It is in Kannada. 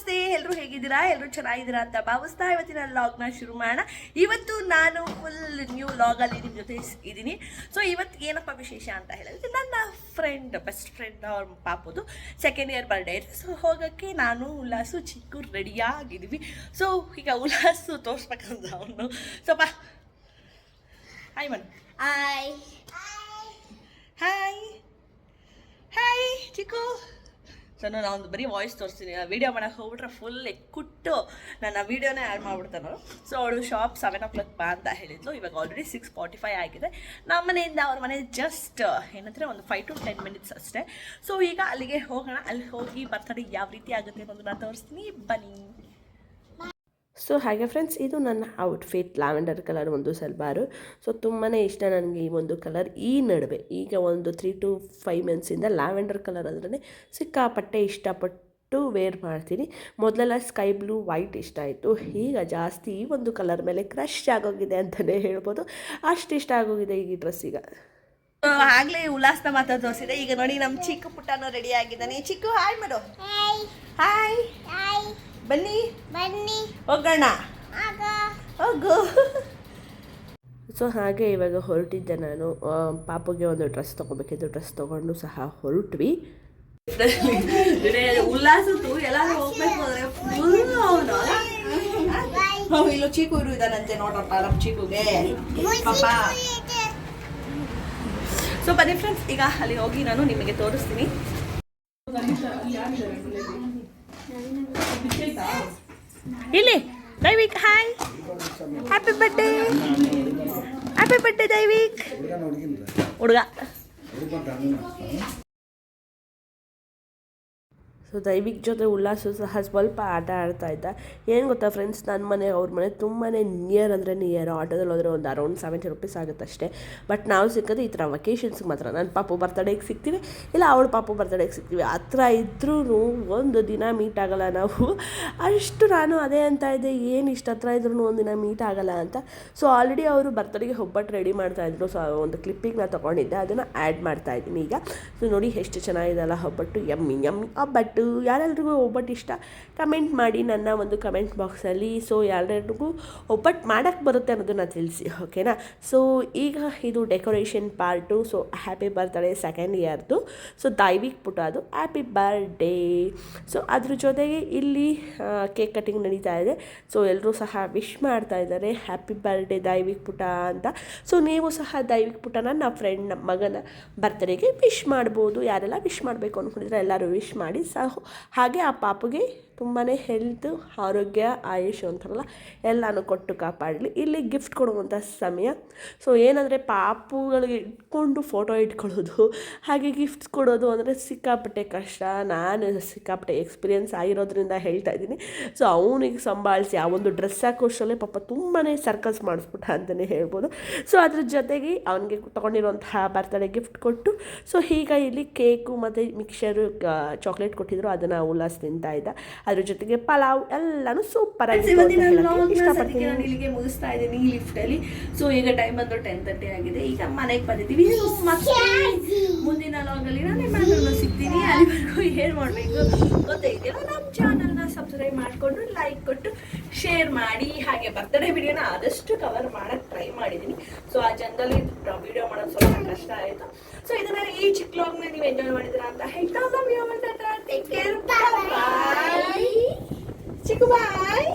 ನಮಸ್ತೆ, ಎಲ್ಲರೂ ಹೇಗಿದ್ದೀರಾ? ಎಲ್ಲರೂ ಚೆನ್ನಾಗಿದ್ದೀರಾ ಅಂತ ಭಾವಿಸ್ತಾ ಇವತ್ತಿನ ಲಾಗ್ನ ಶುರು ಮಾಡೋಣ. ಇವತ್ತು ನಾನು ಫುಲ್ ನ್ಯೂ ಲಾಗಲ್ಲಿ ನಿಮ್ಮ ಜೊತೆ ಇದ್ದೀನಿ. ಸೊ ಇವತ್ತು ಏನಪ್ಪ ವಿಶೇಷ ಅಂತ ಹೇಳಿದ್ರೆ, ನನ್ನ ಬೆಸ್ಟ್ ಫ್ರೆಂಡ್ ಅವ್ರ ಪಾಪುದು 2nd ಇಯರ್ ಬರ್ಡೇ ಇದೆ. ಸೊ ಹೋಗೋಕ್ಕೆ ನಾನು ಉಲ್ಲಾಸು ಚಿಕ್ಕು ರೆಡಿಯಾಗಿದ್ದೀವಿ. ಸೊ ಈಗ ಉಲ್ಲಾಸು ತೋರಿಸ್ಬೇಕಂತ ಅವನು ಸ್ವಲ್ಪ hi man hi hi hi Chikku. So ನಾನು ಒಂದು ಬರೀ ವಾಯ್ಸ್ ತೋರಿಸ್ತೀನಿ. ವೀಡಿಯೋ ಮಾಡೋಕ್ಕೆ ಹೋಗ್ಬಿಟ್ರೆ ಫುಲ್ ಎಕ್ಕುಟ್ಟು ನನ್ನ ವೀಡಿಯೋನೇ ಆ್ಯಡ್ ಮಾಡಿಬಿಡ್ತಾನೆ. ಸೊ ಅವಳು ಶಾಪ್ 7 o'clock ಬಾ ಅಂತ ಹೇಳಿದ್ಲು. ಇವಾಗ ಆಲ್ರೆಡಿ 6:45 ಆಗಿದೆ. ನಮ್ಮ ಮನೆಯಿಂದ ಅವ್ರ ಮನೆ ಜಸ್ಟ್ ಏನಂದರೆ ಒಂದು 5 to 10 minutes ಅಷ್ಟೇ. ಸೊ ಈಗ ಅಲ್ಲಿಗೆ ಹೋಗೋಣ. ಅಲ್ಲಿ ಹೋಗಿ ಬರ್ತಡೇ ಯಾವ ರೀತಿ ಆಗುತ್ತೆ ಅನ್ನೋದು ನಾನು ತೋರಿಸ್ತೀನಿ, ಬನ್ನಿ. ಸೊ ಹಾಗೆ ಫ್ರೆಂಡ್ಸ್, ಇದು ನನ್ನ ಔಟ್ಫಿಟ್ ಲ್ಯಾವೆಂಡರ್ ಕಲರ್ ಒಂದು ಸಲ್ವಾರು. ಸೊ ತುಂಬಾ ಇಷ್ಟ ನನಗೆ ಈ ಒಂದು ಕಲರ್. ಈ ನಡುವೆ ಈಗ ಒಂದು 3 to 5 months ಲ್ಯಾವೆಂಡರ್ ಕಲರ್ ಅಂದ್ರೆ ಸಿಕ್ಕಾಪಟ್ಟೆ ಇಷ್ಟಪಟ್ಟು ವೇರ್ ಮಾಡ್ತೀನಿ. ಮೊದಲೆಲ್ಲ ಸ್ಕೈ ಬ್ಲೂ ವೈಟ್ ಇಷ್ಟ ಆಯಿತು. ಈಗ ಜಾಸ್ತಿ ಈ ಒಂದು ಕಲರ್ ಮೇಲೆ ಕ್ರಶ್ ಆಗೋಗಿದೆ ಅಂತಲೇ ಹೇಳ್ಬೋದು. ಅಷ್ಟು ಇಷ್ಟ ಆಗೋಗಿದೆ ಈ ಡ್ರೆಸ್. ಈಗ ಆಗ್ಲೇ ಉಲ್ಲಾಸನ ಮಾತ್ರ ತೋರಿಸಿದೆ. ಈಗ ನೋಡಿ ನಮ್ಮ ಚಿಕ್ಕ ಪುಟ್ಟನೂ ರೆಡಿ ಆಗಿದ್ದಾನೆ. ಚಿಕ್ಕು ಹಾಯ್ ಮಾಡು. ಹಾಯ್ ಬನ್ನಿ ಬನ್ನಿ ಹೋಗೋಣ ಹೋಗು. ಸೊ ಹಾಗೆ ಇವಾಗ ಹೊರಟಿದ್ದೆ ನಾನು. ಪಾಪುಗೆ ಒಂದು ಡ್ರೆಸ್ ತೊಗೋಬೇಕಿದ್ದು, ಡ್ರೆಸ್ ತೊಗೊಂಡು ಸಹ ಹೊರಟ್ವಿ. ಉಲ್ಲಾಸತ್ತು ಎಲ್ಲಾರು ಹೋಗ್ಬೇಕು ಅಂದ್ರೆ ಫುಲ್ ಇಲ್ಲೂ ಚೀಕು ಇದ್ದಾನಂತೆ ನೋಡ್ರಪ್ಪ ನಮ್ಮ ಚೀಕುಗೆ ಪಾಪ. ಸೊ ಬನ್ನಿ ಫ್ರೆಂಡ್ಸ್, ಈಗ ಅಲ್ಲಿ ಹೋಗಿ ನಾನು ನಿಮಗೆ ತೋರಿಸ್ತೀನಿ. ಇಲ್ಲಿ Daivik hi, happy birthday Daivik. ಹುಡುಗ ಸೊ ದೈವಿಕ್ ಜೊತೆ ಉಲ್ಲಾಸು ಸಹ ಸ್ವಲ್ಪ ಆಟ ಆಡ್ತಾ ಇದ್ದ. ಏನು ಗೊತ್ತಾ ಫ್ರೆಂಡ್ಸ್, ನನ್ನ ಮನೆ ಅವ್ರ ಮನೆ ತುಂಬಾ ನಿಯರ್ ಅಂದರೆ ನಿಯರ್. ಆಟೋದಲ್ಲಿ ಹೋದರೆ ಒಂದು ಅರೌಂಡ್ 70 rupees ಆಗುತ್ತೆ ಅಷ್ಟೇ. ಬಟ್ ನಾವು ಸಿಕ್ಕೋದು ಈ ಥರ ವೆಕೇಷನ್ಸ್ಗೆ ಮಾತ್ರ. ನನ್ನ ಪಾಪು ಬರ್ತಡೇಗೆ ಸಿಗ್ತೀವಿ, ಇಲ್ಲ ಅವಳು ಪಾಪು ಬರ್ತಡೇಗೆ ಸಿಗ್ತೀವಿ. ಹತ್ರ ಇದ್ರೂ ಒಂದು ದಿನ ಮೀಟ್ ಆಗೋಲ್ಲ ನಾವು. ಅಷ್ಟು ನಾನು ಅದೇ ಅಂತ ಇದ್ದೆ, ಏನು ಇಷ್ಟು ಹತ್ರ ಇದ್ರೂ ಒಂದು ದಿನ ಮೀಟ್ ಆಗೋಲ್ಲ ಅಂತ. ಸೊ ಆಲ್ರೆಡಿ ಅವರು ಬರ್ತಡೇಗೆ ಒಬ್ಬಟ್ಟು ರೆಡಿ ಮಾಡ್ತಾಯಿದ್ರು. ಸೊ ಒಂದು ಕ್ಲಿಪ್ಪಿಗೆ ನಾನು ತೊಗೊಂಡಿದ್ದೆ, ಅದನ್ನು ಆ್ಯಡ್ ಮಾಡ್ತಾಯಿದ್ದೀನಿ ಈಗ. ಸೊ ನೋಡಿ ಎಷ್ಟು ಚೆನ್ನಾಗಿದೆಲ್ಲ ಒಬ್ಬಟ್ಟು. ಯಮ್ಮಿ ಒಬ್ಬಟ್ಟು. ಯಾರೆಲ್ರಿಗೂ ಒಬ್ಬಟ್ಟು ಇಷ್ಟ ಕಮೆಂಟ್ ಮಾಡಿ ನನ್ನ ಒಂದು ಕಮೆಂಟ್ ಬಾಕ್ಸಲ್ಲಿ. ಸೊ ಯಾರೆಲ್ರಿಗೂ ಒಬ್ಬಟ್ಟು ಮಾಡೋಕ್ಕೆ ಬರುತ್ತೆ ಅನ್ನೋದನ್ನ ತಿಳಿಸಿ, ಓಕೆನಾ. ಸೊ ಈಗ ಇದು decoration part. So happy birthday 2nd ಇಯರ್ದು. ಸೊ ದೈವಿಕ್ ಪುಟ ಅದು ಹ್ಯಾಪಿ ಬರ್ಡೇ. ಸೊ ಅದ್ರ ಜೊತೆಗೆ ಇಲ್ಲಿ ಕೇಕ್ ಕಟಿಂಗ್ ನಡೀತಾ ಇದೆ. ಸೊ ಎಲ್ಲರೂ ಸಹ ವಿಶ್ ಮಾಡ್ತಾ ಇದ್ದಾರೆ, ಹ್ಯಾಪಿ ಬರ್ಡೇ ದೈವಿಕ್ ಪುಟ ಅಂತ. ಸೊ ನೀವು ಸಹ ದೈವಿಕ್ ಪುಟನ ನಮ್ಮ ಫ್ರೆಂಡ್ ನಮ್ಮ ಮಗನ ಬರ್ತ್ಡೇಗೆ ವಿಶ್ ಮಾಡ್ಬೋದು. ಯಾರೆಲ್ಲ ವಿಶ್ ಮಾಡಬೇಕು ಅಂದ್ಕೊಂಡಿದ್ರೆ ಎಲ್ಲರೂ ವಿಶ್ ಮಾಡಿ. ಹಾಗೆ ಆ ಪಾಪುಗೆ ತುಂಬಾ ಹೆಲ್ತ್, ಆರೋಗ್ಯ, ಆಯುಷ್ ಅಂತಾರಲ್ಲ ಎಲ್ಲನೂ ಕೊಟ್ಟು ಕಾಪಾಡಲಿ. ಇಲ್ಲಿ ಗಿಫ್ಟ್ ಕೊಡುವಂಥ ಸಮಯ. ಸೊ ಏನಂದರೆ ಪಾಪುಗಳಿಗೆ ಇಟ್ಕೊಂಡು ಫೋಟೋ ಇಟ್ಕೊಳ್ಳೋದು, ಹಾಗೆ ಗಿಫ್ಟ್ಸ್ ಕೊಡೋದು ಅಂದರೆ ಸಿಕ್ಕಾಪಟ್ಟೆ ಕಷ್ಟ. ನಾನು ಸಿಕ್ಕಾಪಟ್ಟೆ ಎಕ್ಸ್ಪೀರಿಯೆನ್ಸ್ ಆಗಿರೋದ್ರಿಂದ ಹೇಳ್ತಾ ಇದ್ದೀನಿ. ಸೊ ಅವನಿಗೆ ಸಂಭಾಳಿಸಿ ಆ ಒಂದು ಡ್ರೆಸ್ ಹಾಕೋಷ್ಟರಲ್ಲೇ ಪಾಪ ತುಂಬಾ ಸರ್ಕಸ್ ಮಾಡಿಸ್ಬಿಟ್ಟ ಅಂತಲೇ ಹೇಳ್ಬೋದು. ಸೊ ಅದ್ರ ಜೊತೆಗೆ ಅವನಿಗೆ ತೊಗೊಂಡಿರುವಂತಹ ಬರ್ತ್ಡೇ ಗಿಫ್ಟ್ ಕೊಟ್ಟು, ಸೊ ಈಗ ಇಲ್ಲಿ ಕೇಕು ಮತ್ತು ಮಿಕ್ಸರು ಚಾಕ್ಲೇಟ್ ಕೊಟ್ಟಿದ್ರು, ಅದನ್ನು ಉಲ್ಲಾಸ ತಿಂತಾ ಇದ್ದ. ಅದ್ರ ಜೊತೆಗೆ ಪಲಾವ್ ಎಲ್ಲಾನು ಸೂಪರ್ ಆಗಿ ಇಲ್ಲಿಗೆ ಮುಗಿಸ್ತಾ ಇದ್ದೀನಿ ಈ ಲಿಫ್ಟಲ್ಲಿ. ಸೊ ಈಗ ಟೈಮ್ ಬಂದು 10:30 ಆಗಿದೆ. ಈಗ ಮನೆಗೆ ಬಂದಿದ್ದೀವಿ. ಮುಂದಿನ ಲಾಗಲ್ಲಿ ನಾನು ನಿಮ್ಮನ್ನು ಸಿಗ್ತೀನಿ. ಅಲ್ಲಿವರೆಗೂ ಏನು ಮಾಡಬೇಕು ಗೊತ್ತಾಯ್ತಿಲ್ಲ, ನಮ್ಮ ಚಾನಲ್ನ ಸಬ್ಸ್ಕ್ರೈಬ್ ಮಾಡಿಕೊಂಡು ಲೈಕ್ ಕೊಟ್ಟು ಶೇರ್ ಮಾಡಿ. ಹಾಗೆ ಬರ್ತಡೇ ವಿಡಿಯೋನ ಆದಷ್ಟು ಕವರ್ ಮಾಡೋಕ್ಕೆ ಟ್ರೈ ಮಾಡಿದ್ದೀನಿ. ಸೊ ಆ ಜನರಲ್ಲಿ ವಿಡಿಯೋ ಮಾಡೋದು ಸ್ವಲ್ಪ ಕಷ್ಟ ಆಯಿತು. ಸೊ ಇದನ್ನ ಈ ಚಿಕ್ಕ ಲಾಗ್ನ ನೀವು ಎಂಜಾಯ್ ಮಾಡಿದ್ದೀರಾ ಅಂತ ಹೇಳ್ತಾ ಟೇಕ್ ಕೇರ್, ಬಾಯ್ ಚಿಕ್ಕು, ಬಾಯ್.